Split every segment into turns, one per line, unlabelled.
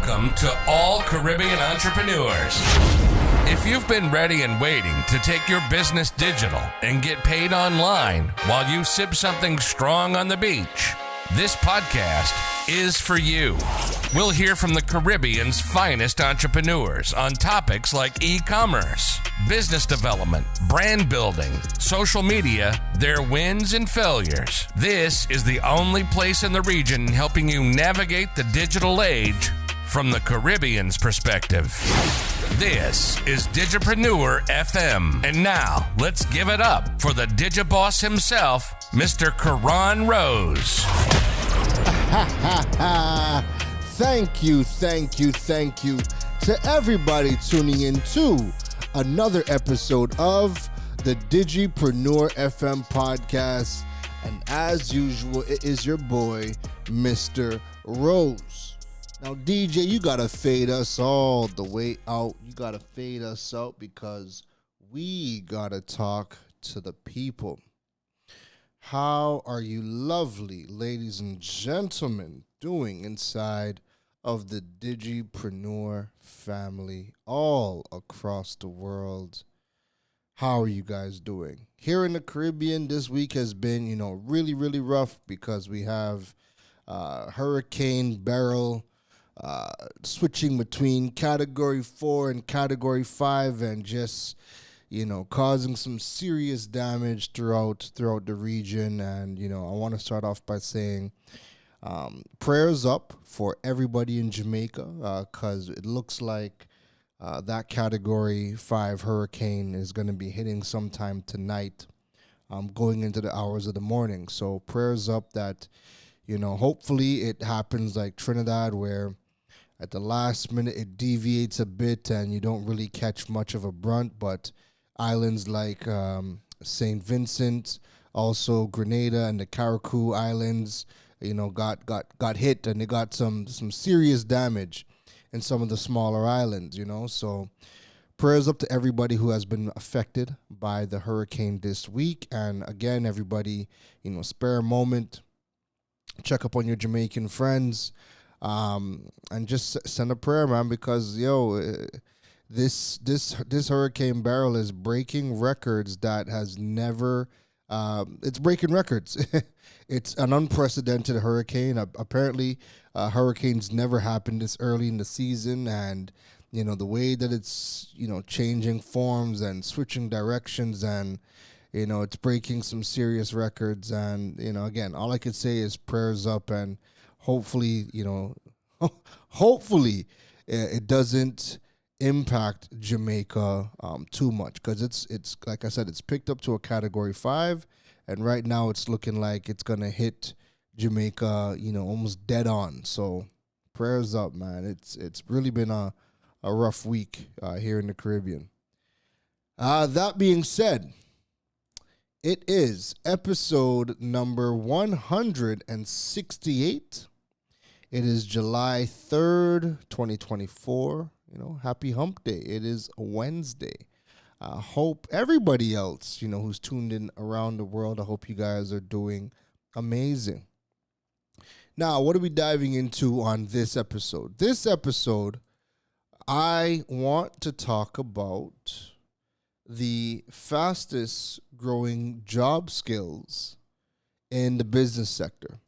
Welcome to all Caribbean entrepreneurs. If you've been ready and waiting to take your business digital and get paid online while you sip something strong on the beach, this podcast is for you. We'll hear from the Caribbean's finest entrepreneurs on topics like e-commerce, business development, brand building, social media, their wins and failures. This is the only place in the region helping you navigate the digital age from the Caribbean's perspective. This is Digipreneur FM. And now, let's give it up for the Digiboss himself, Mr. Keron Rose.
Thank you to everybody tuning in to another episode of the Digipreneur FM podcast. And as usual, it is your boy, Mr. Rose. Now, DJ, you gotta fade us all the way out. You gotta fade us out because we gotta talk to the people. How are you lovely, ladies and gentlemen, doing inside of the Digipreneur family all across the world? How are you guys doing? Here in the Caribbean, this week has been, really, really rough because we have Hurricane Beryl switching between Category 4 and Category 5 and just causing some serious damage throughout the region. And, I want to start off by saying prayers up for everybody in Jamaica because it looks like that Category 5 hurricane is going to be hitting sometime tonight, going into the hours of the morning. So prayers up that, hopefully it happens like Trinidad where at the last minute it deviates a bit and you don't really catch much of a brunt, but islands like St. Vincent, also Grenada and the Carriacou Islands, got hit and they got some serious damage in some of the smaller islands, So prayers up to everybody who has been affected by the hurricane this week. And again, everybody, spare a moment, check up on your Jamaican friends, and just send a prayer, man, because this Hurricane Beryl is breaking records that has never. It's breaking records. It's an unprecedented hurricane. Apparently, hurricanes never happened this early in the season, and the way that it's changing forms and switching directions, and it's breaking some serious records. And again, all I could say is prayers up, and hopefully, hopefully it doesn't impact Jamaica too much, because it's like I said, it's picked up to a Category 5, and right now it's looking like it's gonna hit Jamaica, almost dead on. So prayers up, man. It's really been a rough week here in the Caribbean. That being said, it is episode number 168. It is July 3rd, 2024. Happy hump day. It is a Wednesday. I hope everybody else, who's tuned in around the world, I hope you guys are doing amazing. Now, what are we diving into on this episode? This episode, I want to talk about the fastest growing job skills in the business sector.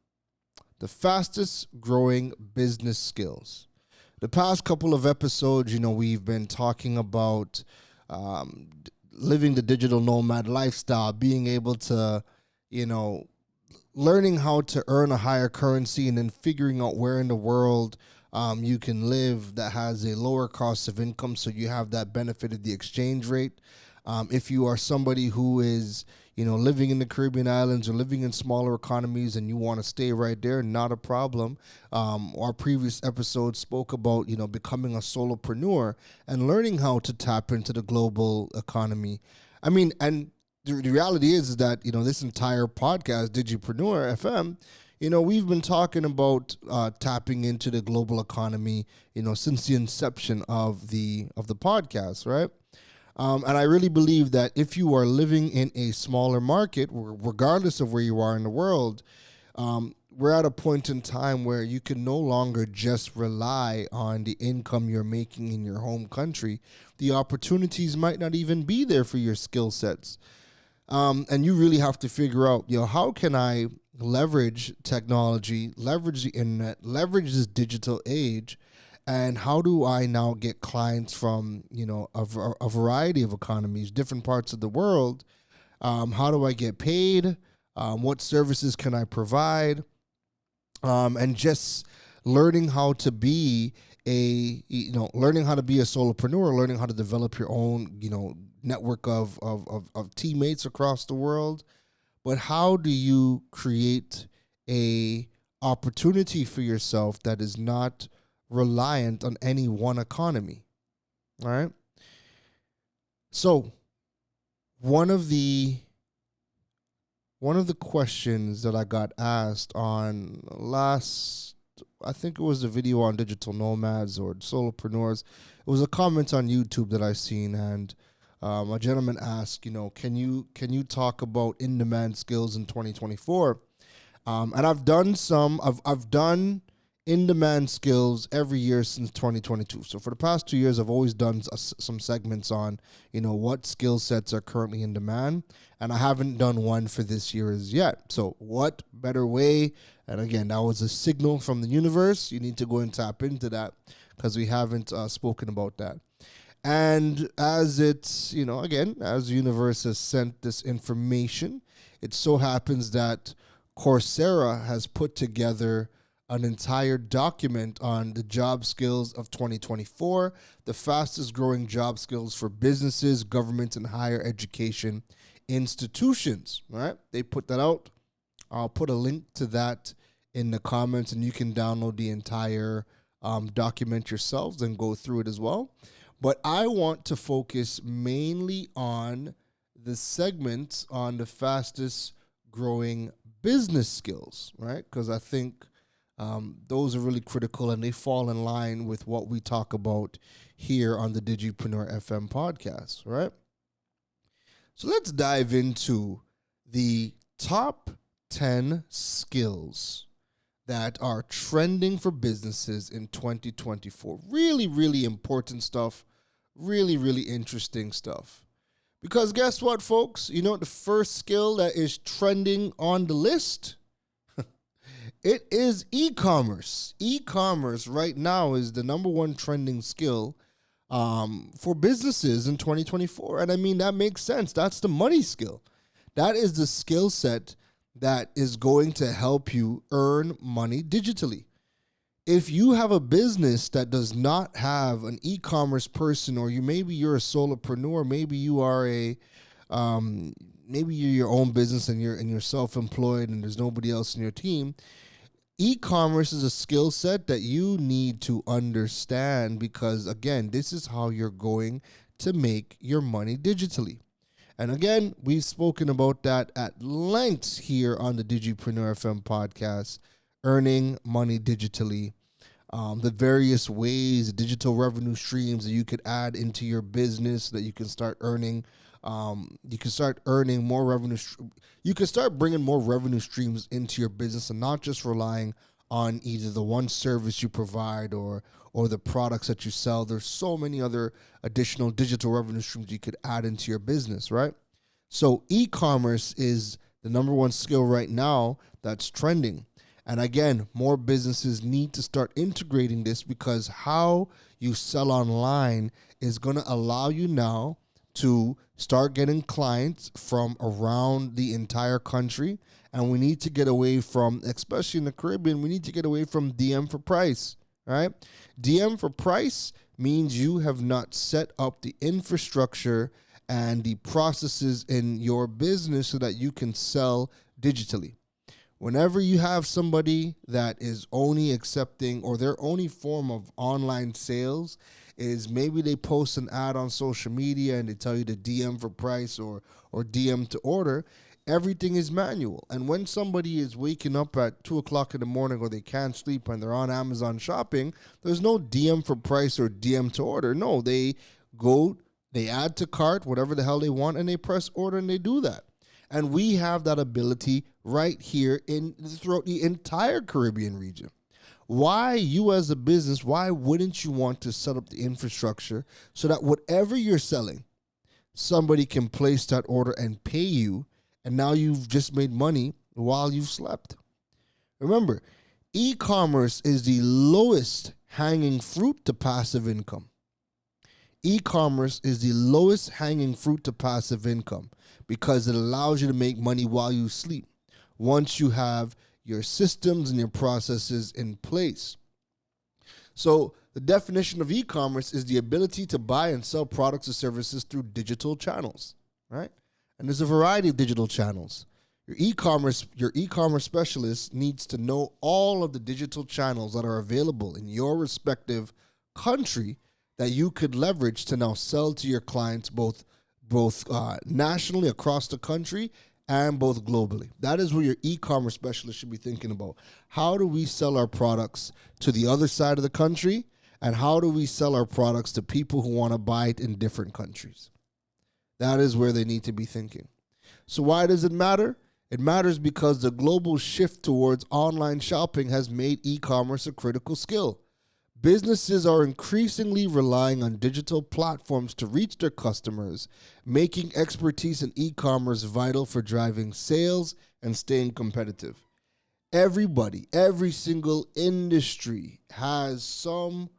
The fastest growing business skills. The past couple of episodes, we've been talking about living the digital nomad lifestyle, being able to, learning how to earn a higher currency and then figuring out where in the world you can live that has a lower cost of income so you have that benefit of the exchange rate. If you are somebody who is, living in the Caribbean islands or living in smaller economies and you want to stay right there, not a problem. Our previous episode spoke about, becoming a solopreneur and learning how to tap into the global economy. I mean, and the reality is that, this entire podcast, Digipreneur FM, we've been talking about tapping into the global economy, since the inception of the podcast, right? And I really believe that if you are living in a smaller market, regardless of where you are in the world, we're at a point in time where you can no longer just rely on the income you're making in your home country. The opportunities might not even be there for your skill sets. And you really have to figure out, how can I leverage technology, leverage the internet, leverage this digital age, and how do I now get clients from, a variety of economies, different parts of the world? How do I get paid? What services can I provide? And just learning how to be learning how to be a solopreneur, learning how to develop your own, network of teammates across the world. But how do you create a opportunity for yourself that is not reliant on any one economy? All right. So one of the questions that I got asked on I think it was a video on digital nomads or solopreneurs. It was a comment on YouTube that I seen, and a gentleman asked, can you talk about in-demand skills in 2024? And I've done in-demand skills every year since 2022. So for the past 2 years, I've always done some segments on, what skill sets are currently in demand. And I haven't done one for this year as yet. So what better way? And again, that was a signal from the universe. You need to go and tap into that because we haven't spoken about that. And as it's, as the universe has sent this information, it so happens that Coursera has put together an entire document on the job skills of 2024, the fastest growing job skills for businesses, government, and higher education institutions. All right, they put that out. I'll put a link to that in the comments, and you can download the entire document yourselves and go through it as well. But I want to focus mainly on the segment on the fastest growing business skills, right? Because I think those are really critical, and they fall in line with what we talk about here on the Digipreneur FM podcast, right? So let's dive into the top 10 skills that are trending for businesses in 2024. Really, really important stuff. Really, really interesting stuff. Because guess what, folks? The first skill that is trending on the list? It is e-commerce. E-commerce right now is the number one trending skill for businesses in 2024. And I mean, that makes sense. That's the money skill. That is the skill set that is going to help you earn money digitally. If you have a business that does not have an e-commerce person, or maybe you're a solopreneur, maybe you are maybe you're your own business and you're self-employed and there's nobody else in your team, e-commerce is a skill set that you need to understand because, again, this is how you're going to make your money digitally. And again, we've spoken about that at length here on the Digipreneur FM podcast, earning money digitally, the various ways, digital revenue streams that you could add into your business that you can start earning. You can start earning more revenue. You can start bringing more revenue streams into your business and not just relying on either the one service you provide or the products that you sell. There's so many other additional digital revenue streams you could add into your business, right? So e-commerce is the number one skill right now that's trending. And again, more businesses need to start integrating this because how you sell online is going to allow you now to start getting clients from around the entire country. And we need to get away from, especially in the Caribbean, we need to get away from DM for price, right? DM for price means you have not set up the infrastructure and the processes in your business so that you can sell digitally. Whenever you have somebody that is only accepting, or their only form of online sales is maybe they post an ad on social media and they tell you to DM for price or DM to order, everything is manual. And when somebody is waking up at 2 o'clock in the morning or they can't sleep and they're on Amazon shopping, there's no DM for price or DM to order. No, they go, they add to cart, whatever the hell they want, and they press order and they do that. And we have that ability right here throughout the entire Caribbean region. Why you as a business, why wouldn't you want to set up the infrastructure so that whatever you're selling, somebody can place that order and pay you, and now you've just made money while you've slept? Remember, e-commerce is the lowest hanging fruit to passive income. E-commerce is the lowest hanging fruit to passive income because it allows you to make money while you sleep once you have your systems and your processes in place. So the definition of e-commerce is the ability to buy and sell products or services through digital channels, right? And there's a variety of digital channels. Your e-commerce specialist needs to know all of the digital channels that are available in your respective country that you could leverage to now sell to your clients both nationally across the country and both globally. That is where your e-commerce specialist should be thinking about. How do we sell our products to the other side of the country? And how do we sell our products to people who want to buy it in different countries? That is where they need to be thinking. So why does it matter? It matters because the global shift towards online shopping has made e-commerce a critical skill. Businesses are increasingly relying on digital platforms to reach their customers, making expertise in e-commerce vital for driving sales and staying competitive. Everybody, every single industry has some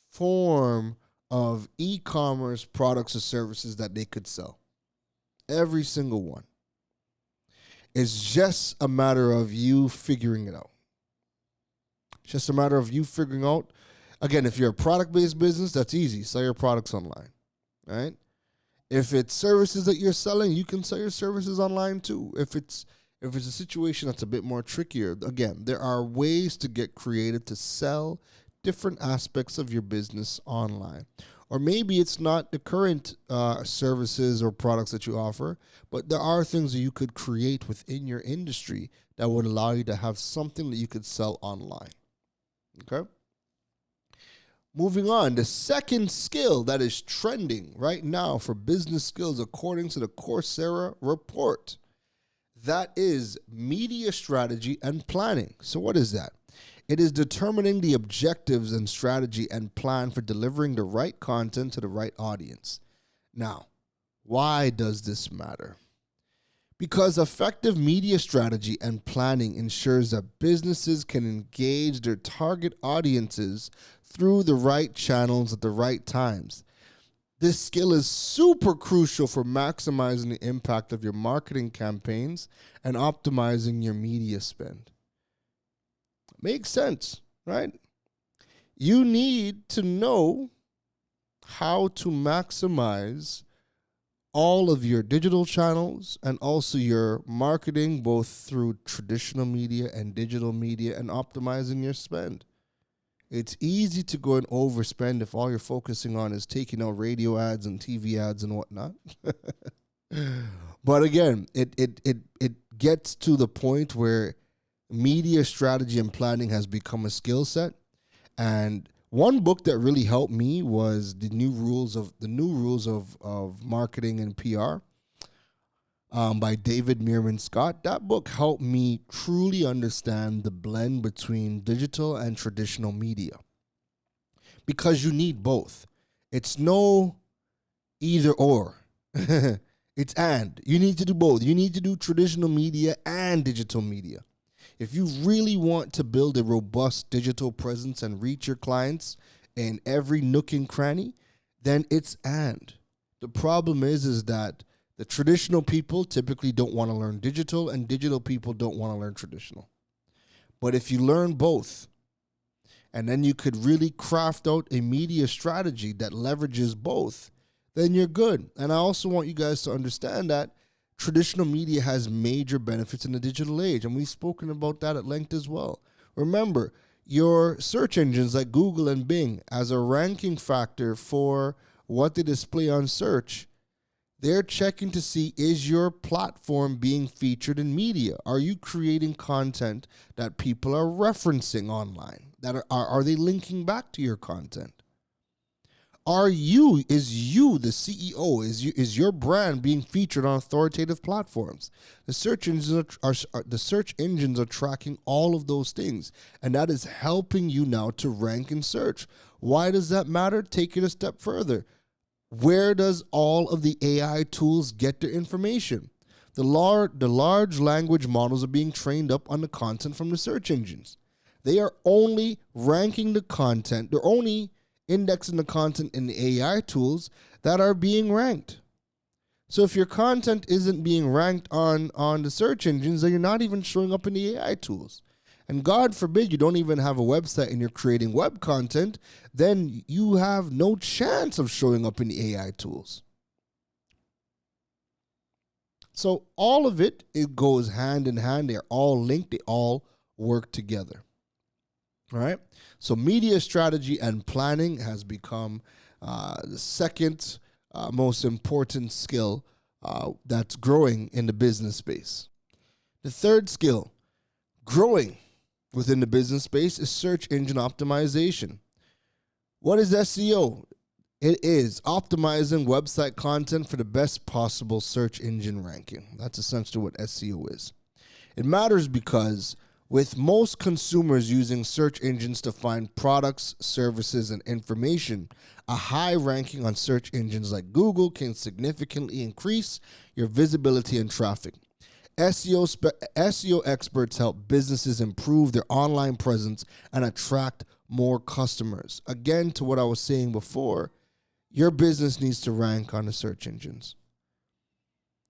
form of e-commerce products or services that they could sell. Every single one. It's just a matter of you figuring it out. It's just a matter of you figuring out. Again, if you're a product-based business, that's easy. Sell your products online, right? If it's services that you're selling, you can sell your services online too. If it's a situation that's a bit more trickier, again, there are ways to get creative to sell different aspects of your business online. Or maybe it's not the current services or products that you offer, but there are things that you could create within your industry that would allow you to have something that you could sell online. Okay? Moving on, the second skill that is trending right now for business skills, according to the Coursera report, that is media strategy and planning. So what is that? It is determining the objectives and strategy and plan for delivering the right content to the right audience. Now, why does this matter? Because effective media strategy and planning ensures that businesses can engage their target audiences through the right channels at the right times. This skill is super crucial for maximizing the impact of your marketing campaigns and optimizing your media spend. Makes sense, right? You need to know how to maximize all of your digital channels and also your marketing, both through traditional media and digital media, and optimizing your spend. It's easy to go and overspend if all you're focusing on is taking out radio ads and TV ads and whatnot. But again, it gets to the point where media strategy and planning has become a skill set. And one book that really helped me was the new rules of marketing and PR by David Meerman Scott. That book helped me truly understand the blend between digital and traditional media, because you need both. It's no either or. It's and. You need to do both. You need to do traditional media and digital media. If you really want to build a robust digital presence and reach your clients in every nook and cranny, then it's and. The problem is that the traditional people typically don't want to learn digital, and digital people don't want to learn traditional. But if you learn both, and then you could really craft out a media strategy that leverages both, then you're good. And I also want you guys to understand that traditional media has major benefits in the digital age, and we've spoken about that at length as well. Remember, your search engines like Google and Bing, as a ranking factor for what they display on search, they're checking to see, is your platform being featured in media? Are you creating content that people are referencing online? Are they linking back to your content? Is you the CEO? Is your brand being featured on authoritative platforms? The search engines are tracking all of those things, and that is helping you now to rank in search. Why does that matter? Take it a step further. Where does all of the AI tools get their information? The large language models are being trained up on the content from the search engines. They are only ranking the content. They're only indexing the content in the AI tools that are being ranked. So if your content isn't being ranked on the search engines, then you're not even showing up in the AI tools. And God forbid you don't even have a website and you're creating web content, then you have no chance of showing up in the AI tools. So all of it goes hand in hand. They're all linked. They all work together. All right. So media strategy and planning has become the second most important skill that's growing in the business space. The third skill growing within the business space is search engine optimization. What is SEO? It is optimizing website content for the best possible search engine ranking. That's essentially what SEO is. It matters because with most consumers using search engines to find products, services, and information, a high ranking on search engines like Google can significantly increase your visibility and traffic. SEO experts help businesses improve their online presence and attract more customers. Again, to what I was saying before, your business needs to rank on the search engines.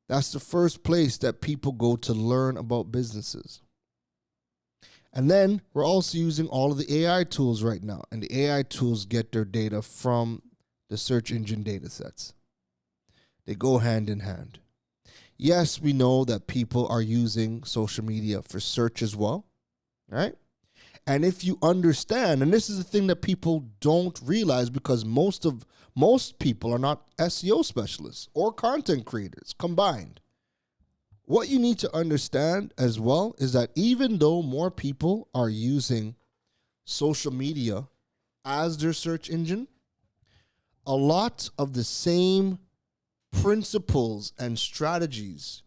That's the first place that people go to learn about businesses. And then we're also using all of the AI tools right now. And the AI tools get their data from the search engine data sets. They go hand in hand. Yes, we know that people are using social media for search as well, right? And if you understand, and this is the thing that people don't realize because most people are not SEO specialists or content creators combined. What you need to understand as well is that even though more people are using social media as their search engine, a lot of the same principles and strategies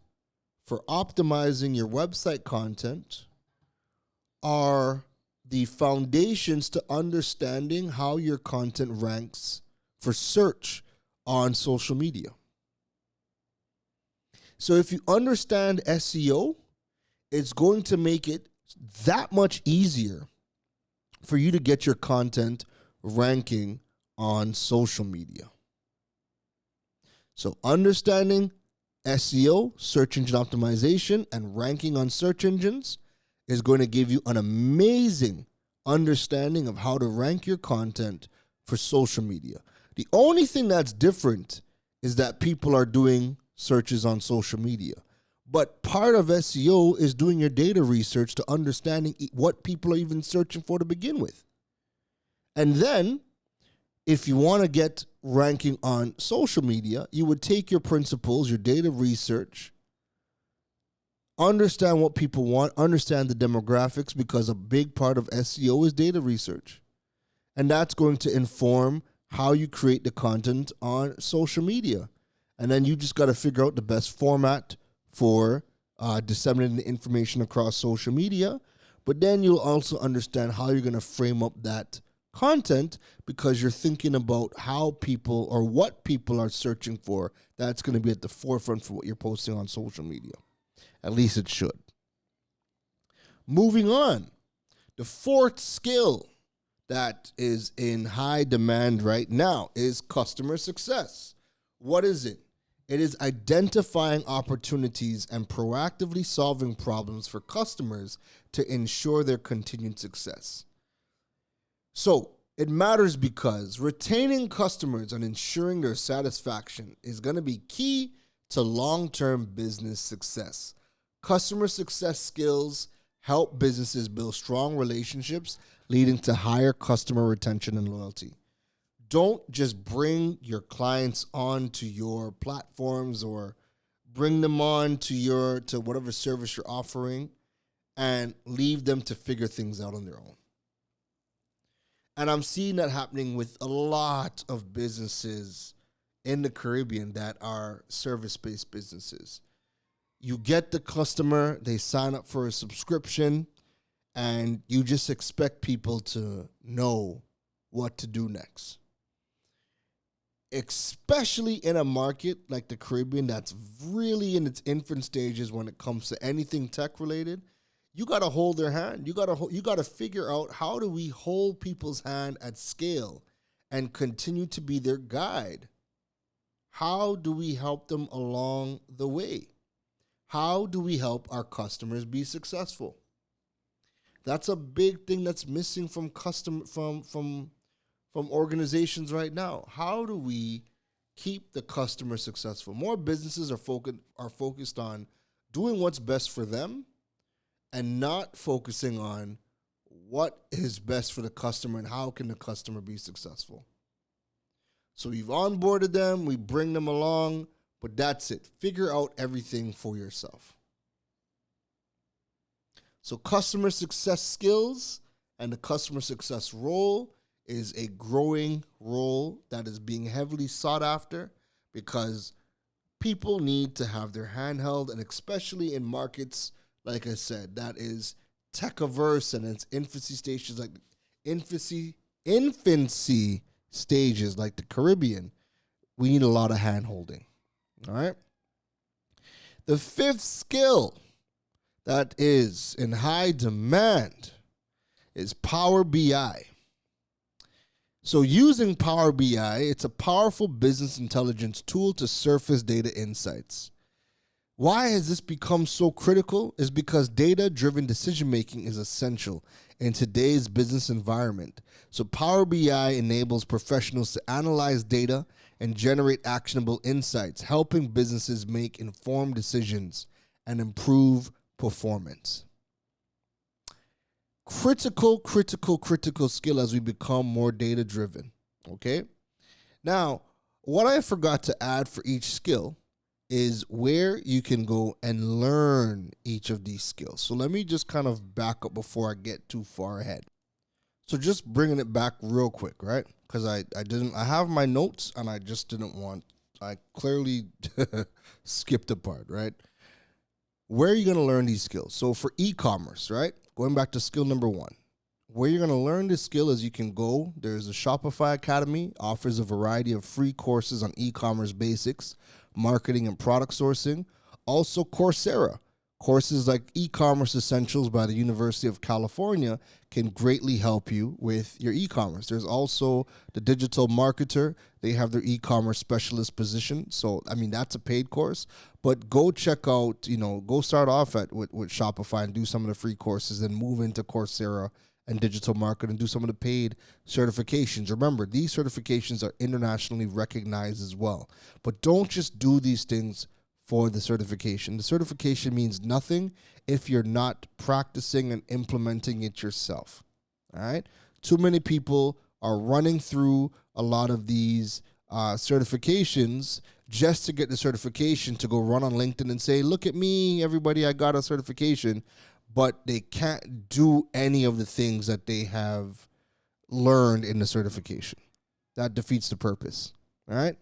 for optimizing your website content are the foundations to understanding how your content ranks for search on social media. So if you understand SEO, it's going to make it that much easier for you to get your content ranking on social media. So understanding SEO, search engine optimization, and ranking on search engines is going to give you an amazing understanding of how to rank your content for social media. The only thing that's different is that people are doing searches on social media. But part of SEO is doing your data research to understanding what people are even searching for to begin with. And then, if you want to get ranking on social media, you would take your principles, your data research, understand what people want, understand the demographics, because a big part of SEO is data research. And that's going to inform how you create the content on social media. And then you just got to figure out the best format for disseminating the information across social media. But then you'll also understand how you're going to frame up that content because you're thinking about how people or what people are searching for. That's going to be at the forefront for what you're posting on social media. At least it should. Moving on. The fourth skill that is in high demand right now is customer success. What is it? It is identifying opportunities and proactively solving problems for customers to ensure their continued success. So it matters because retaining customers and ensuring their satisfaction is going to be key to long-term business success. Customer success skills help businesses build strong relationships, leading to higher customer retention and loyalty. Don't just bring your clients onto your platforms or bring them on to whatever service you're offering and leave them to figure things out on their own. And I'm seeing that happening with a lot of businesses in the Caribbean that are service-based businesses. You get the customer, they sign up for a subscription, and you just expect people to know what to do next. Especially in a market like the Caribbean that's really in its infant stages when it comes to anything tech related, you got to hold their hand. You got to figure out, how do we hold people's hand at scale and continue to be their guide? How do we help them along the way? How do we help our customers be successful? That's a big thing that's missing from organizations right now. How do we keep the customer successful? More businesses are focused on doing what's best for them and not focusing on what is best for the customer and how can the customer be successful. So we've onboarded them, we bring them along, but that's it. Figure out everything for yourself. So customer success skills and the customer success role is a growing role that is being heavily sought after because people need to have their hand held, and especially in markets, like I said, that is tech-averse and its infancy stages like the Caribbean, we need a lot of hand-holding. All right? The fifth skill that is in high demand is Power BI. So using Power BI, it's a powerful business intelligence tool to surface data insights. Why has this become so critical? Is because data-driven decision-making is essential in today's business environment. So Power BI enables professionals to analyze data and generate actionable insights, helping businesses make informed decisions and improve performance. Critical skill as we become more data-driven, okay? Now, what I forgot to add for each skill is where you can go and learn each of these skills. So let me just kind of back up before I get too far ahead. So just bringing it back real quick, right? Because I have my notes and I clearly skipped a part, right? Where are you going to learn these skills? So for e-commerce, right? Going back to skill number 1. Where you're going to learn this skill is you can go. There's a Shopify Academy, offers a variety of free courses on e-commerce basics, marketing and product sourcing. Also Coursera. Courses like e-commerce essentials by the University of California can greatly help you with your e-commerce. There's also the Digital Marketer. They have their e-commerce specialist position. So, I mean, that's a paid course. But go check out, go start off with Shopify and do some of the free courses, then move into Coursera and Digital Marketing and do some of the paid certifications. Remember, these certifications are internationally recognized as well. But don't just do these things for the certification. The certification means nothing if you're not practicing and implementing it yourself. All right? Too many people are running through a lot of these certifications just to get the certification to go run on LinkedIn and say, look at me, everybody, I got a certification. But they can't do any of the things that they have learned in the certification. That defeats the purpose. All right?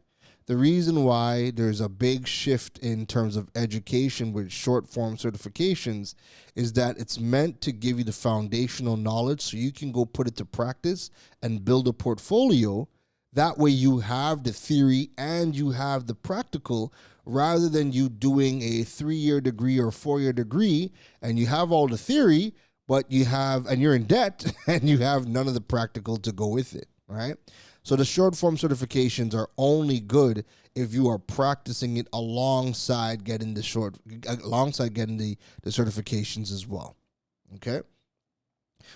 The reason why there's a big shift in terms of education with short form certifications is that it's meant to give you the foundational knowledge so you can go put it to practice and build a portfolio. That way you have the theory and you have the practical, rather than you doing a 3-year degree or 4-year degree and you have all the theory, but you're in debt and you have none of the practical to go with it, right? So the short form certifications are only good if you are practicing it alongside getting the certifications as well. Okay?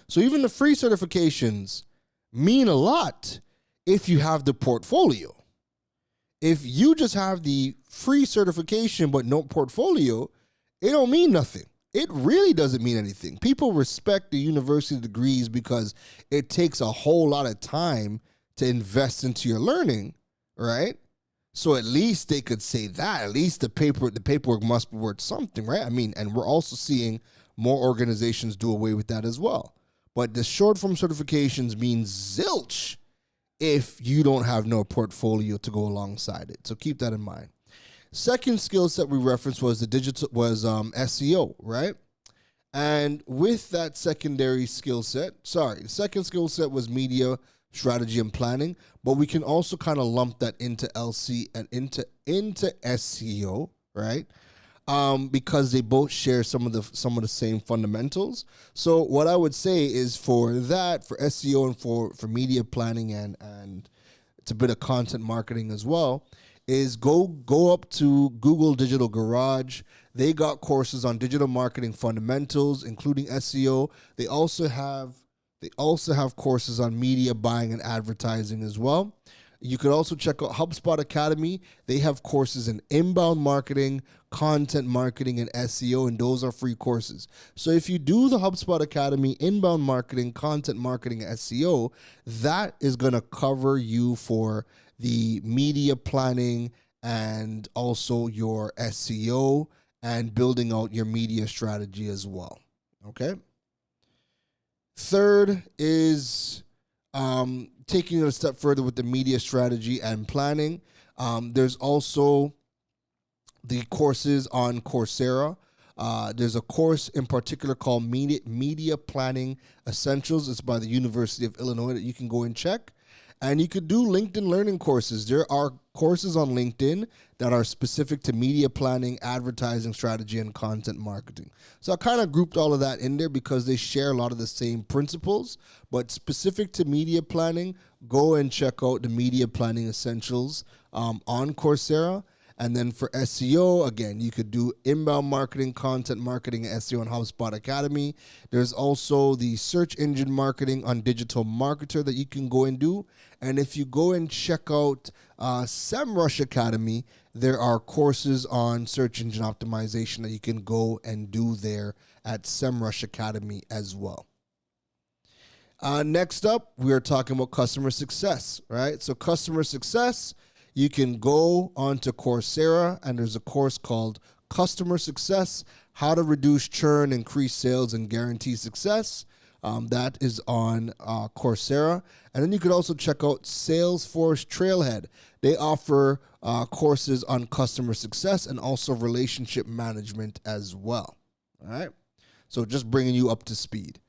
So even the free certifications mean a lot if you have the portfolio. If you just have the free certification but no portfolio, it don't mean nothing. It really doesn't mean anything. People respect the university degrees because it takes a whole lot of time to invest into your learning, right? So at least they could say that. At least the paperwork must be worth something, right? I mean, and we're also seeing more organizations do away with that as well. But the short form certifications means zilch if you don't have no portfolio to go alongside it. So keep that in mind. Second skill set we referenced was SEO, right? And with that secondary skill set, the second skill set was media strategy and planning, but we can also kind of lump that into LC and into SEO, right? Because they both share some of the same fundamentals. So what I would say is for SEO and for media planning and it's a bit of content marketing as well, is go up to Google Digital Garage. They got courses on digital marketing fundamentals, including SEO. They also have courses on media buying and advertising as well. You could also check out HubSpot Academy. They have courses in inbound marketing, content marketing, and SEO, and those are free courses. So if you do the HubSpot Academy, inbound marketing, content marketing, and SEO, that is going to cover you for the media planning and also your SEO and building out your media strategy as well. Okay. Third is taking it a step further with the media strategy and planning. There's also the courses on Coursera. There's a course in particular called Media Planning Essentials. It's by the University of Illinois that you can go and check. And you could do LinkedIn learning courses. There are courses on LinkedIn that are specific to media planning, advertising strategy, and content marketing. So I kind of grouped all of that in there because they share a lot of the same principles. But specific to media planning, go and check out the Media Planning Essentials on Coursera. And then for SEO, again, you could do inbound marketing, content marketing, and SEO on HubSpot Academy. There's also the search engine marketing on Digital Marketer that you can go and do. And if you go and check out SEMrush Academy, there are courses on search engine optimization that you can go and do there at SEMrush Academy as well. Next up, we are talking about customer success, right? So customer success, you can go onto Coursera, and there's a course called Customer Success, How to Reduce Churn, Increase Sales, and Guarantee Success. That is on Coursera. And then you could also check out Salesforce Trailhead. They offer courses on customer success and also relationship management as well. All right? So just bringing you up to speed.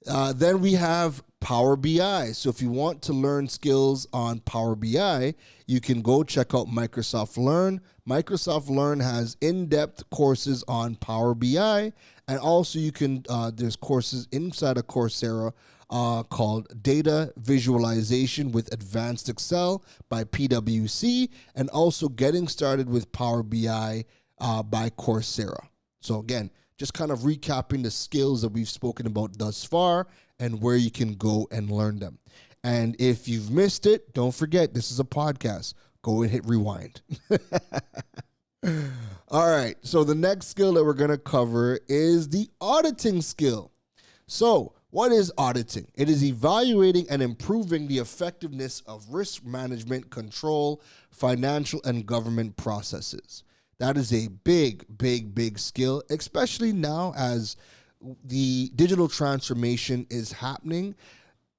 Then we have Power BI. So if you want to learn skills on Power BI, you can go check out Microsoft Learn. Microsoft Learn has in-depth courses on Power BI, and also you can there's courses inside of Coursera called Data Visualization with Advanced Excel by PwC, and also Getting Started with Power BI by Coursera. So again, just kind of recapping the skills that we've spoken about thus far and where you can go and learn them. And if you've missed it, don't forget, this is a podcast. Go and hit rewind. All right, so the next skill that we're going to cover is the auditing skill. So what is auditing? It is evaluating and improving the effectiveness of risk management, control, financial, and government processes. That is a big, big, big skill, especially now as the digital transformation is happening.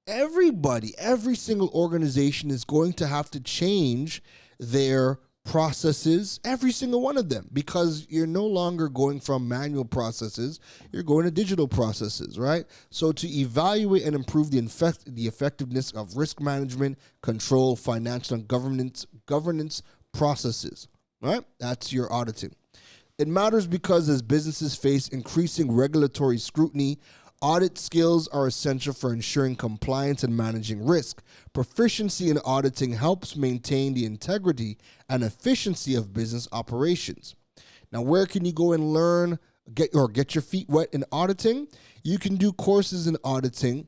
Everybody, every single organization is going to have to change their processes, every single one of them, because you're no longer going from manual processes, you're going to digital processes, right? So to evaluate and improve the effectiveness of risk management, control, financial, and governance processes. Right? That's your auditing. It matters because as businesses face increasing regulatory scrutiny, audit skills are essential for ensuring compliance and managing risk. Proficiency in auditing helps maintain the integrity and efficiency of business operations. Now, where can you go and learn, get your feet wet in auditing? You can do courses in auditing,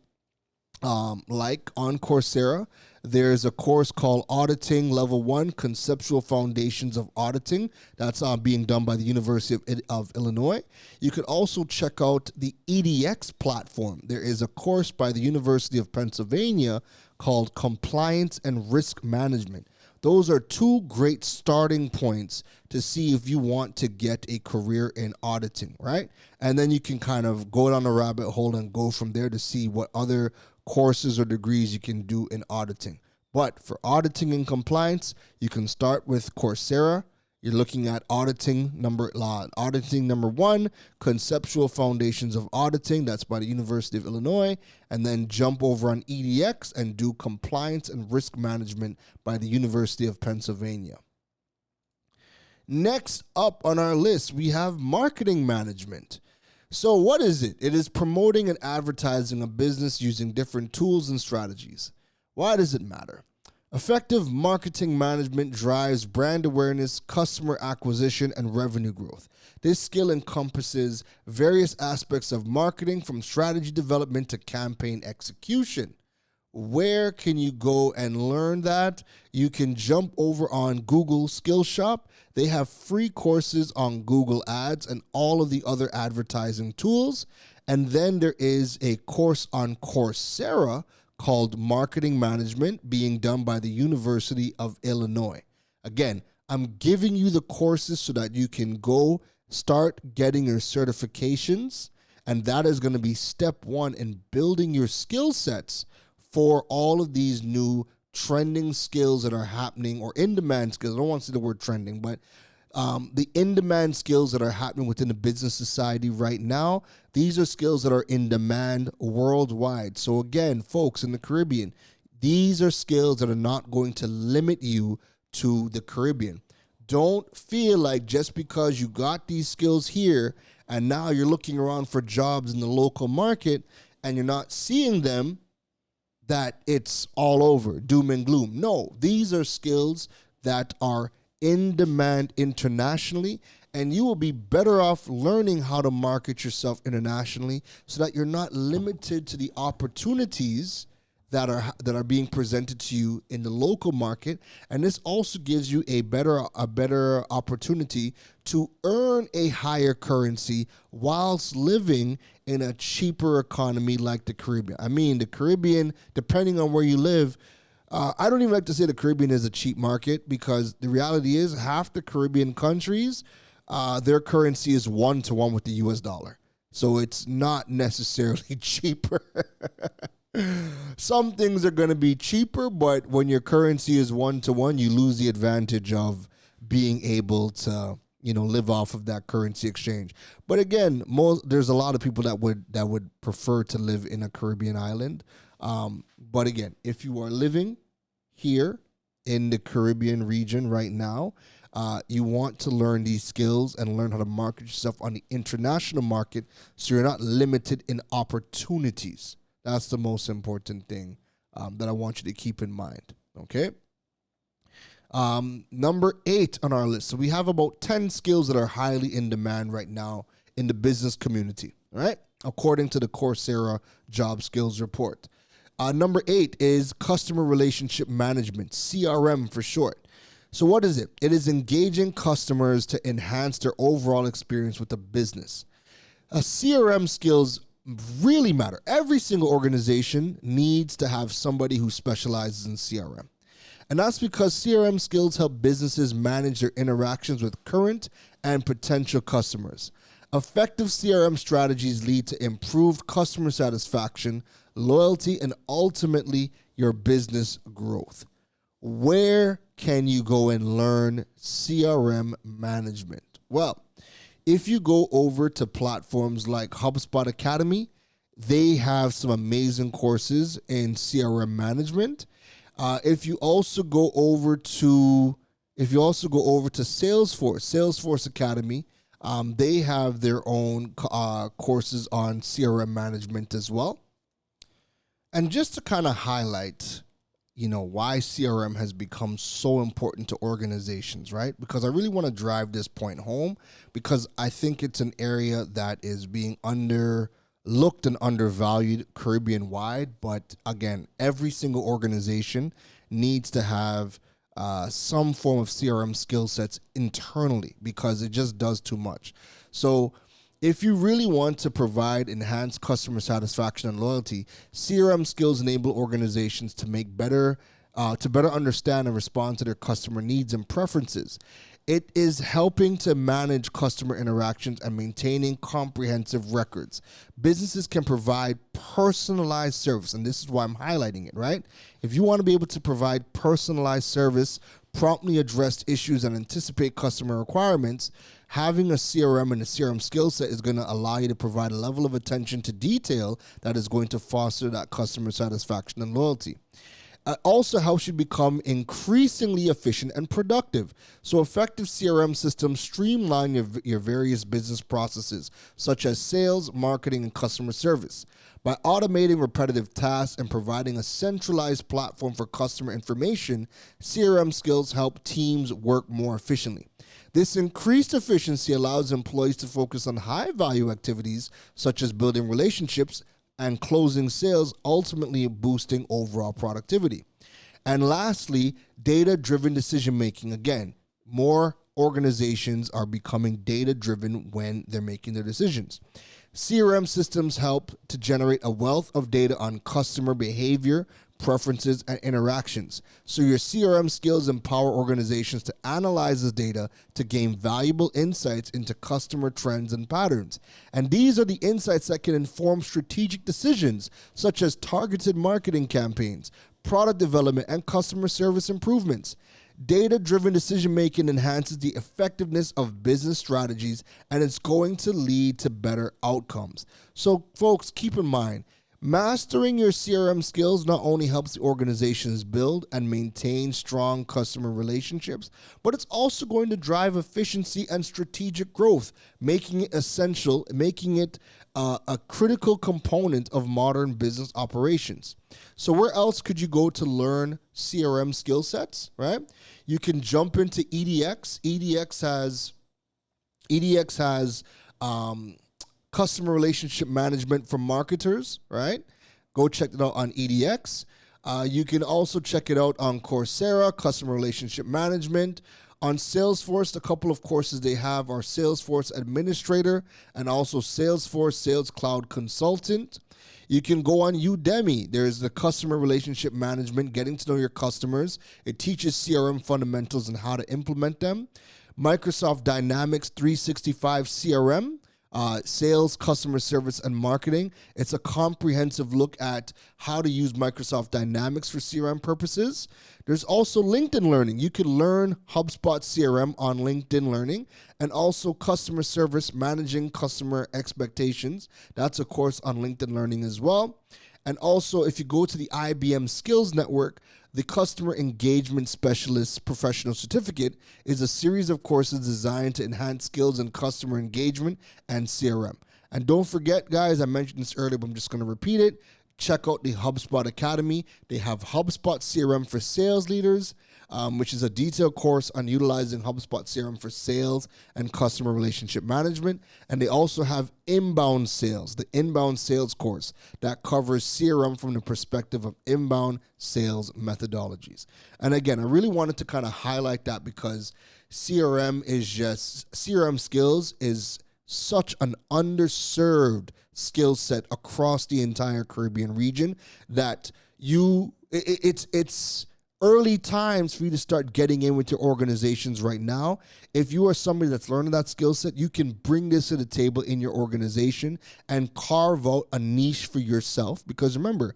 like on Coursera. There's a course called Auditing Level 1, Conceptual Foundations of Auditing. That's being done by the University of Illinois. You could also check out the EDX platform. There is a course by the University of Pennsylvania called Compliance and Risk Management. those are two great starting points to see if you want to get a career in auditing, right? And then you can kind of go down a rabbit hole and go from there to see what other courses or degrees you can do in auditing. But for auditing and compliance, you can start with Coursera. You're looking at auditing number one, Conceptual Foundations of Auditing. That's by the University of Illinois. And then jump over on EDX and do Compliance and Risk Management by the University of Pennsylvania. Next up on our list, we have Marketing Management. So what is it? It is promoting and advertising a business using different tools and strategies. Why does it matter? Effective marketing management drives brand awareness, customer acquisition, and revenue growth. This skill encompasses various aspects of marketing, from strategy development to campaign execution. Where can you go and learn that? You can jump over on Google Skillshop. They have free courses on Google Ads and all of the other advertising tools. And then there is a course on Coursera called Marketing Management, being done by the University of Illinois. Again, I'm giving you the courses so that you can go start getting your certifications, and that is going to be step one in building your skill sets for all of these new trending skills that are happening, or in-demand skills. I don't want to say the word trending, but the in-demand skills that are happening within the business society right now. These are skills that are in demand worldwide. So again, folks in the Caribbean, these are skills that are not going to limit you to the Caribbean. Don't feel like just because you got these skills here and now you're looking around for jobs in the local market and you're not seeing them, that it's all over, doom and gloom. No, these are skills that are in demand internationally, and you will be better off learning how to market yourself internationally so that you're not limited to the opportunities that are being presented to you in the local market. And this also gives you a better opportunity to earn a higher currency whilst living in a cheaper economy like the Caribbean. I mean, the Caribbean, depending on where you live, I don't even like to say the Caribbean is a cheap market, because the reality is half the Caribbean countries, their currency is 1-to-1 with the US dollar. So it's not necessarily cheaper. Some things are going to be cheaper, but when your currency is 1-to-1, you lose the advantage of being able to, live off of that currency exchange. But again, there's a lot of people that would prefer to live in a Caribbean island. But again, if you are living here in the Caribbean region right now, you want to learn these skills and learn how to market yourself on the international market so you're not limited in opportunities. That's the most important thing that I want you to keep in mind, okay? Number 8 on our list. So we have about 10 skills that are highly in demand right now in the business community, all right? According to the Coursera Job Skills Report. Number 8 is customer relationship management, CRM for short. So what is it? It is engaging customers to enhance their overall experience with the business. CRM skills really matter. Every single organization needs to have somebody who specializes in CRM. And that's because CRM skills help businesses manage their interactions with current and potential customers. Effective CRM strategies lead to improved customer satisfaction, loyalty, and ultimately your business growth. Where can you go and learn CRM management? Well, if you go over to platforms like HubSpot Academy, they have some amazing courses in CRM management. If you also go over to Salesforce Academy, they have their own courses on CRM management as well. And just to kind of highlight, why CRM has become so important to organizations, right? Because I really want to drive this point home, because I think it's an area that is being underlooked and undervalued Caribbean-wide. But again, every single organization needs to have some form of CRM skill sets internally, because it just does too much. So if you really want to provide enhanced customer satisfaction and loyalty, CRM skills enable organizations to make better to better understand and respond to their customer needs and preferences. It is helping to manage customer interactions and maintaining comprehensive records. Businesses can provide personalized service, and this is why I'm highlighting it, right? If you want to be able to provide personalized service, promptly address issues, and anticipate customer requirements, having a CRM and a CRM skill set is going to allow you to provide a level of attention to detail that is going to foster that customer satisfaction and loyalty. It also helps you become increasingly efficient and productive. So effective CRM systems streamline your various business processes, such as sales, marketing, and customer service. By automating repetitive tasks and providing a centralized platform for customer information, CRM skills help teams work more efficiently. This increased efficiency allows employees to focus on high-value activities, such as building relationships and closing sales, ultimately boosting overall productivity. And lastly, data-driven decision-making. Again, more organizations are becoming data-driven when they're making their decisions. CRM systems help to generate a wealth of data on customer behavior, preferences, and interactions. So your CRM skills empower organizations to analyze this data to gain valuable insights into customer trends and patterns. And these are the insights that can inform strategic decisions, such as targeted marketing campaigns, product development, and customer service improvements. Data-driven decision-making enhances the effectiveness of business strategies, and it's going to lead to better outcomes. So, folks, keep in mind, mastering your CRM skills not only helps the organizations build and maintain strong customer relationships, but it's also going to drive efficiency and strategic growth, making it essential, making it a critical component of modern business operations. So where else could you go to learn CRM skill sets, right? You can jump into EDX. EDX has customer relationship management for marketers, right? Go check it out on EDX. You can also check it out on Coursera, customer relationship management. On Salesforce, a couple of courses they have are Salesforce Administrator and also Salesforce Sales Cloud Consultant. You can go on Udemy. There's the customer relationship management, getting to know your customers. It teaches CRM fundamentals and how to implement them. Microsoft Dynamics 365 CRM. Sales, customer service, and marketing. It's a comprehensive look at how to use Microsoft Dynamics for CRM purposes. There's also LinkedIn Learning. You can learn HubSpot CRM on LinkedIn Learning, and also customer service, managing customer expectations. That's a course on LinkedIn Learning as well. And also, if you go to the IBM Skills Network, the Customer Engagement Specialist Professional Certificate is a series of courses designed to enhance skills in customer engagement and CRM. And don't forget, guys, I mentioned this earlier, but I'm just going to repeat it. Check out the HubSpot Academy. They have HubSpot CRM for sales leaders, which is a detailed course on utilizing HubSpot CRM for sales and customer relationship management. And they also have Inbound Sales, the Inbound Sales course that covers CRM from the perspective of inbound sales methodologies. And again, I really wanted to kind of highlight that because CRM skills is such an underserved skill set across the entire Caribbean region that it's early times for you to start getting in with your organizations right now. If you are somebody that's learning that skill set, you can bring this to the table in your organization and carve out a niche for yourself. Because remember,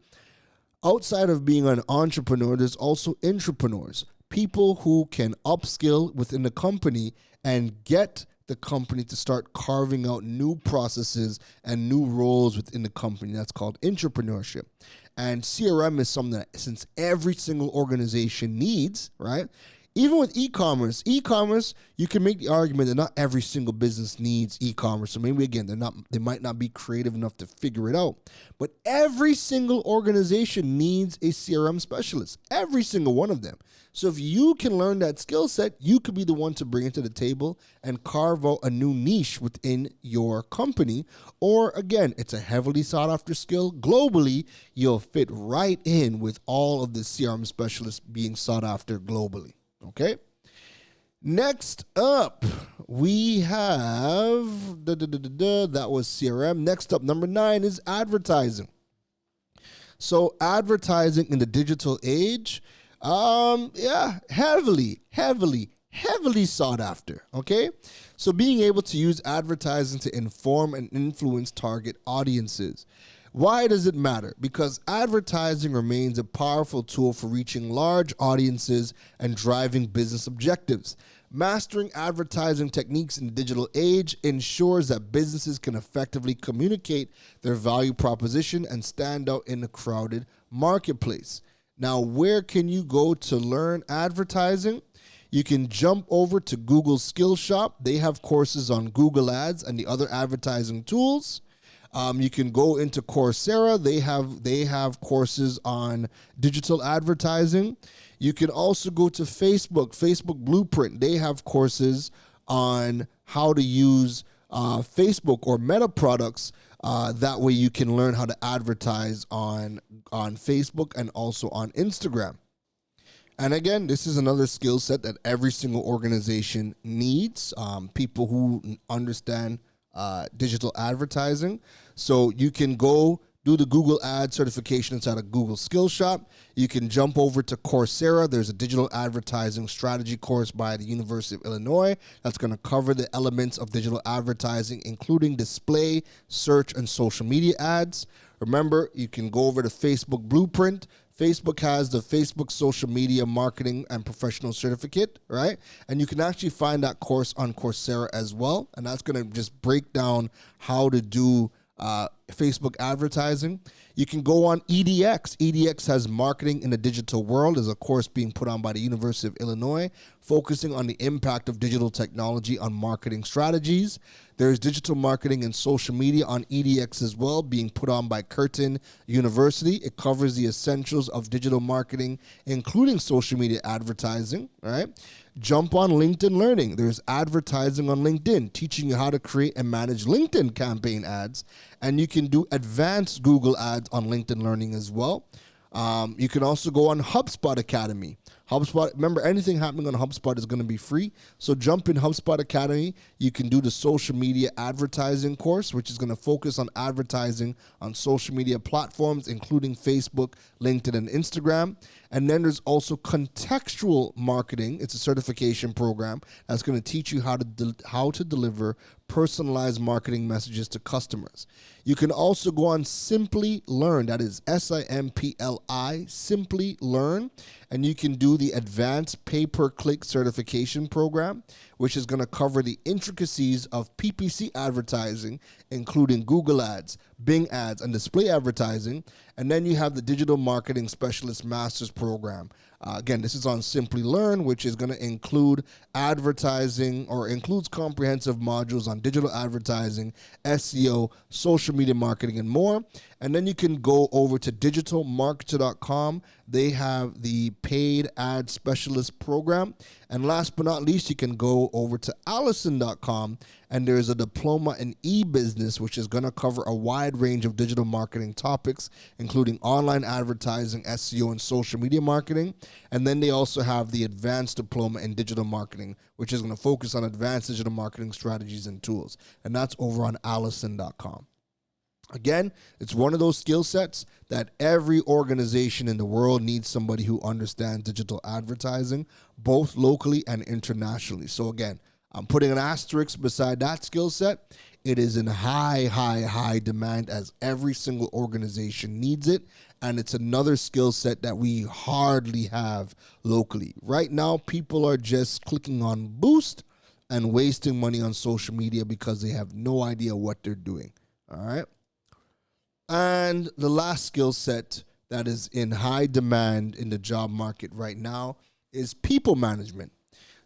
outside of being an entrepreneur, there's also intrapreneurs, people who can upskill within the company and get the company to start carving out new processes and new roles within the company. That's called intrapreneurship. And CRM is something that since every single organization needs, right? Even with e-commerce, you can make the argument that not every single business needs e-commerce. So maybe again, they might not be creative enough to figure it out. But every single organization needs a CRM specialist. Every single one of them. So if you can learn that skill set, you could be the one to bring it to the table and carve out a new niche within your company. Or again, it's a heavily sought after skill. Globally, you'll fit right in with all of the CRM specialists being sought after globally. Okay. Next up, we have that was CRM. Next up, number 9 is advertising. So advertising in the digital age, Yeah, heavily sought after. Okay, so being able to use advertising to inform and influence target audiences. Why does it matter? Because advertising remains a powerful tool for reaching large audiences and driving business objectives. Mastering advertising techniques in the digital age ensures that businesses can effectively communicate their value proposition and stand out in a crowded marketplace. Now, where can you go to learn advertising? You can jump over to Google Skills Shop. They have courses on Google Ads and the other advertising tools. You can go into Coursera. They have courses on digital advertising. You can also go to Facebook Blueprint. They have courses on how to use Facebook or Meta products. That way you can learn how to advertise on Facebook and also on Instagram. And again, this is another skill set that every single organization needs, people who understand digital advertising. So you can go do the Google Ad certification inside of Google Skills Shop. You can jump over to Coursera. There's a digital advertising strategy course by the University of Illinois that's going to cover the elements of digital advertising, including display, search, and social media ads. Remember, you can go over to Facebook Blueprint. Facebook has the Facebook Social Media Marketing and Professional Certificate, right? And you can actually find that course on Coursera as well. And that's going to just break down how to do Facebook advertising. You can go on EDX. EDX has Marketing in the Digital World. There's a course being put on by the University of Illinois, focusing on the impact of digital technology on marketing strategies. There's digital marketing and social media on EDX as well, being put on by Curtin University. It covers the essentials of digital marketing, including social media advertising, all right? Jump on LinkedIn Learning. There's advertising on LinkedIn, teaching you how to create and manage LinkedIn campaign ads. And you can do advanced Google ads on LinkedIn Learning as well. You can also go on HubSpot Academy. HubSpot, remember, anything happening on HubSpot is going to be free. So jump in HubSpot Academy. You can do the social media advertising course, which is going to focus on advertising on social media platforms, including Facebook, LinkedIn, and Instagram. And then there's also contextual marketing. It's a certification program that's going to teach you how to deliver personalized marketing messages to customers. You can also go on Simply Learn. That is SIMPLI, Simply Learn. And you can do the Advanced Pay-Per-Click Certification Program, which is going to cover the intricacies of PPC advertising, including Google Ads, Bing Ads, and display advertising. And then you have the Digital Marketing Specialist Master's Program. Again, this is on Simply Learn, which is going to include advertising or includes comprehensive modules on digital advertising, SEO, social media marketing, and more. And then you can go over to digitalmarketer.com. They have the paid ad specialist program. And last but not least, you can go over to allison.com, and there's a diploma in e-business, which is going to cover a wide range of digital marketing topics, including online advertising, SEO, and social media marketing. And then they also have the advanced diploma in digital marketing, which is going to focus on advanced digital marketing strategies and tools. And that's over on allison.com. Again, it's one of those skill sets that every organization in the world needs somebody who understands digital advertising, both locally and internationally. So again, I'm putting an asterisk beside that skill set. It is in high demand as every single organization needs it. And it's another skill set that we hardly have locally. Right now, people are just clicking on boost and wasting money on social media because they have no idea what they're doing. All right. And the last skill set that is in high demand in the job market right now is people management.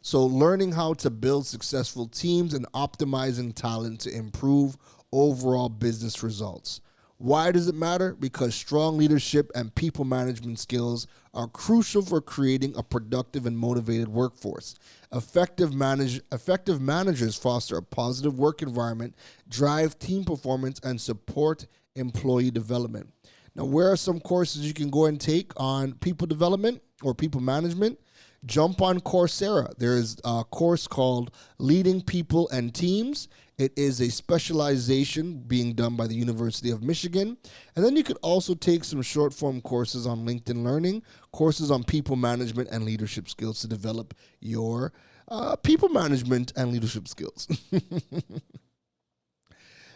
So learning how to build successful teams and optimizing talent to improve overall business results. Why does it matter? Because strong leadership and people management skills are crucial for creating a productive and motivated workforce. Effective managers foster a positive work environment, drive team performance, and support employee development. Now, where are some courses you can go and take on people development or people management? jump on Coursera. There's a course called Leading People and Teams. It is a specialization being done by the University of Michigan. And then you could also take some short form courses on LinkedIn Learning, courses on people management and leadership skills to develop your people management and leadership skills.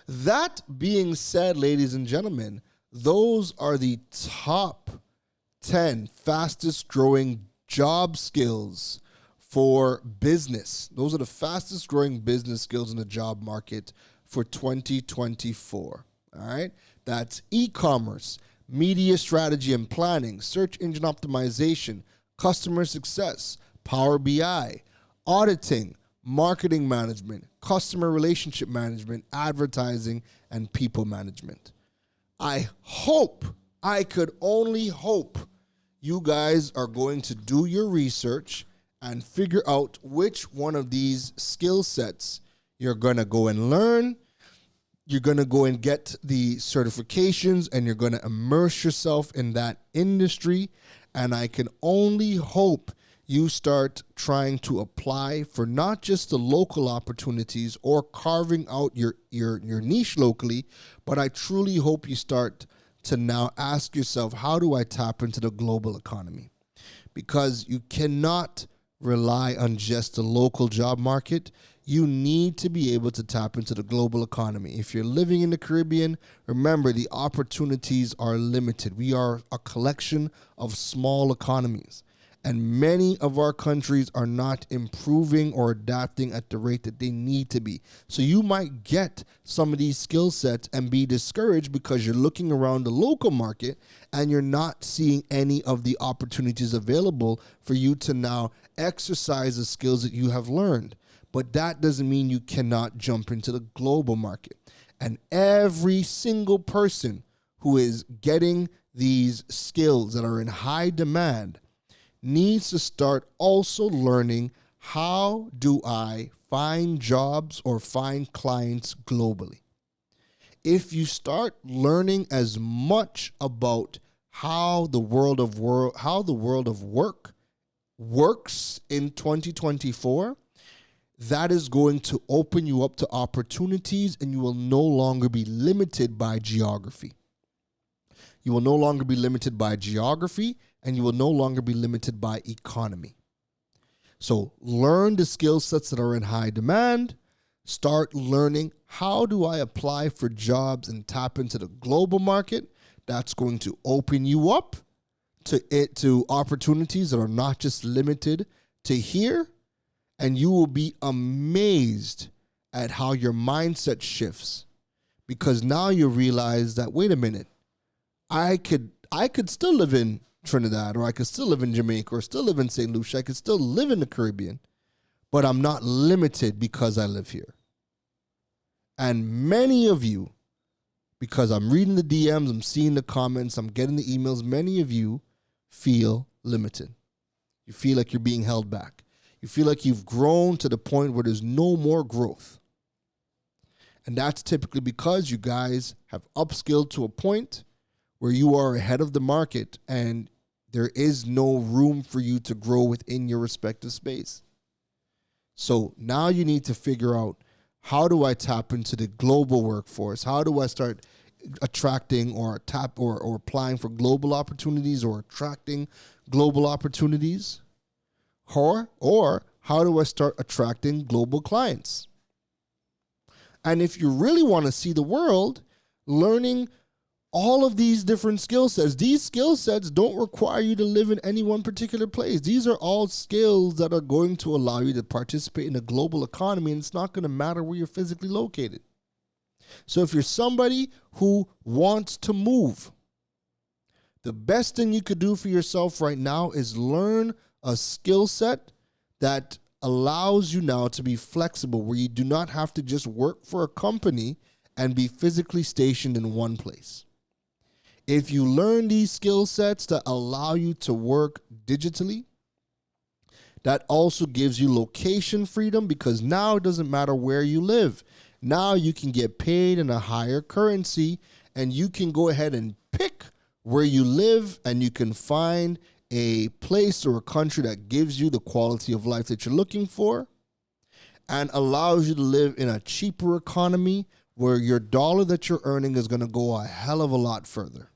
That being said, ladies and gentlemen, those are the top 10 fastest growing job skills for business. Those are the fastest growing business skills in the job market for 2024. All right. That's e-commerce, media strategy and planning, search engine optimization, customer success, Power BI, auditing, marketing management, customer relationship management, advertising, and people management. I could only hope you guys are going to do your research and figure out which one of these skill sets you're going to go and learn. You're going to go and get the certifications and you're going to immerse yourself in that industry. And I can only hope you start trying to apply for not just the local opportunities or carving out your niche locally, but I truly hope you start to now ask yourself, how do I tap into the global economy? Because you cannot rely on just the local job market. You need to be able to tap into the global economy. If you're living in the Caribbean, remember the opportunities are limited. We are a collection of small economies. And many of our countries are not improving or adapting at the rate that they need to be. So you might get some of these skill sets and be discouraged because you're looking around the local market and you're not seeing any of the opportunities available for you to now exercise the skills that you have learned. But that doesn't mean you cannot jump into the global market. And every single person who is getting these skills that are in high demand needs to start also learning, how do I find jobs or find clients globally? If you start learning as much about how the world of work works in 2024, that is going to open you up to opportunities, and you will no longer be limited by geography. You will no longer be limited by geography, and you will no longer be limited by economy. So learn the skill sets that are in high demand. Start learning, how do I apply for jobs and tap into the global market? That's going to open you up to opportunities that are not just limited to here. And you will be amazed at how your mindset shifts, because now you realize that, wait a minute, I could still live in Trinidad, or I could still live in Jamaica, or still live in St. Lucia. I could still live in the Caribbean, but I'm not limited because I live here. And many of you, because I'm reading the DMs, I'm seeing the comments, I'm getting the emails, many of you feel limited. You feel like you're being held back. You feel like you've grown to the point where there's no more growth. And that's typically because you guys have upskilled to a point where you are ahead of the market and there is no room for you to grow within your respective space. So now you need to figure out, how do I tap into the global workforce? How do I start attracting or applying for global opportunities or attracting global opportunities? Or how do I start attracting global clients? And if you really want to see the world, learning all of these different skill sets, these skill sets don't require you to live in any one particular place. These are all skills that are going to allow you to participate in a global economy, and it's not going to matter where you're physically located. So if you're somebody who wants to move, the best thing you could do for yourself right now is learn a skill set that allows you now to be flexible, where you do not have to just work for a company and be physically stationed in one place. If you learn these skill sets that allow you to work digitally, that also gives you location freedom, because now it doesn't matter where you live. Now you can get paid in a higher currency, and you can go ahead and pick where you live, and you can find a place or a country that gives you the quality of life that you're looking for and allows you to live in a cheaper economy where your dollar that you're earning is going to go a hell of a lot further.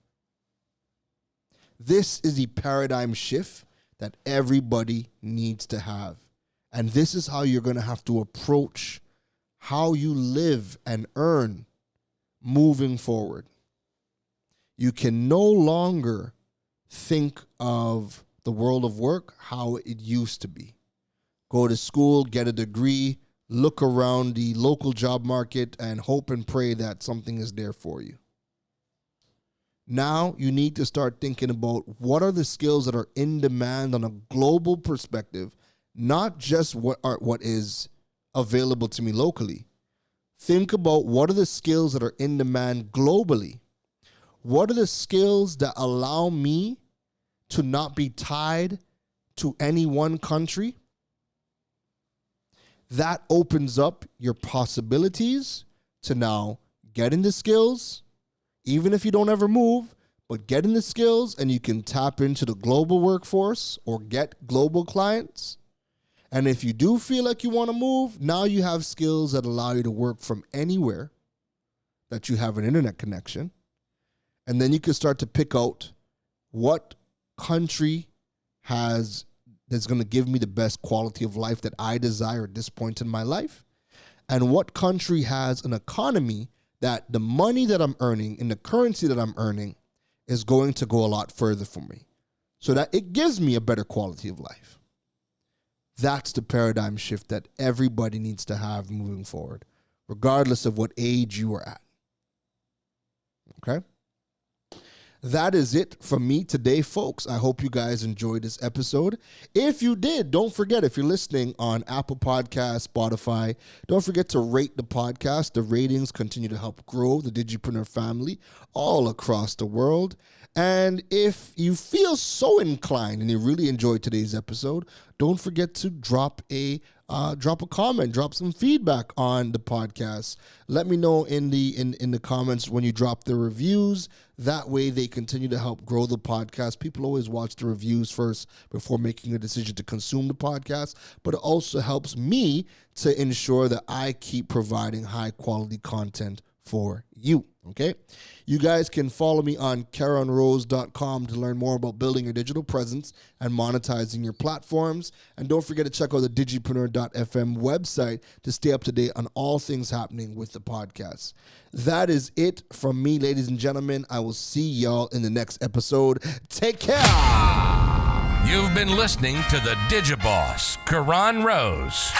This is the paradigm shift that everybody needs to have. And this is how you're going to have to approach how you live and earn moving forward. You can no longer think of the world of work how it used to be. Go to school, get a degree, look around the local job market, and hope and pray that something is there for you. Now you need to start thinking about what are the skills that are in demand on a global perspective, not just what is available to me locally. Think about what are the skills that are in demand globally. What are the skills that allow me to not be tied to any one country? That opens up your possibilities to now get into skills, even if you don't ever move, but get in the skills and you can tap into the global workforce or get global clients. And if you do feel like you want to move, now you have skills that allow you to work from anywhere that you have an internet connection. And then you can start to pick out what country that's going to give me the best quality of life that I desire at this point in my life, and what country has an economy that the money that I'm earning and the currency that I'm earning is going to go a lot further for me so that it gives me a better quality of life. That's the paradigm shift that everybody needs to have moving forward, regardless of what age you are at. Okay? That is it from me today, folks. I hope you guys enjoyed this episode. If you did, don't forget, if you're listening on Apple Podcasts, Spotify, don't forget to rate the podcast. The ratings continue to help grow the Digipreneur family all across the world. And if you feel so inclined and you really enjoyed today's episode, don't forget to drop a comment, drop some feedback on the podcast. Let me know in the comments when you drop the reviews. That way they continue to help grow the podcast. People always watch the reviews first before making a decision to consume the podcast, but it also helps me to ensure that I keep providing high quality content for you. Okay? You guys can follow me on keronrose.com to learn more about building your digital presence and monetizing your platforms. And don't forget to check out the digipreneur.fm website to stay up to date on all things happening with the podcast. That is it from me, ladies and gentlemen. I will see y'all in the next episode. Take care.
You've been listening to the Digiboss, Keron Rose.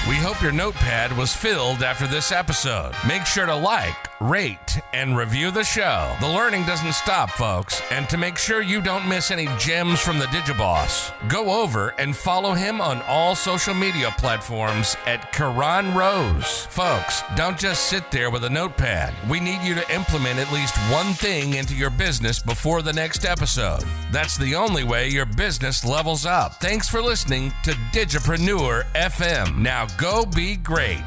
We hope your notepad was filled after this episode. Make sure to like, rate, and review the show. The learning doesn't stop, folks. And to make sure you don't miss any gems from the Digiboss, go over and follow him on all social media platforms at Keron Rose. Folks, don't just sit there with a notepad. We need you to implement at least one thing into your business before the next episode. That's the only way your business levels up. Thanks for listening to Digipreneur FM. Now go be great.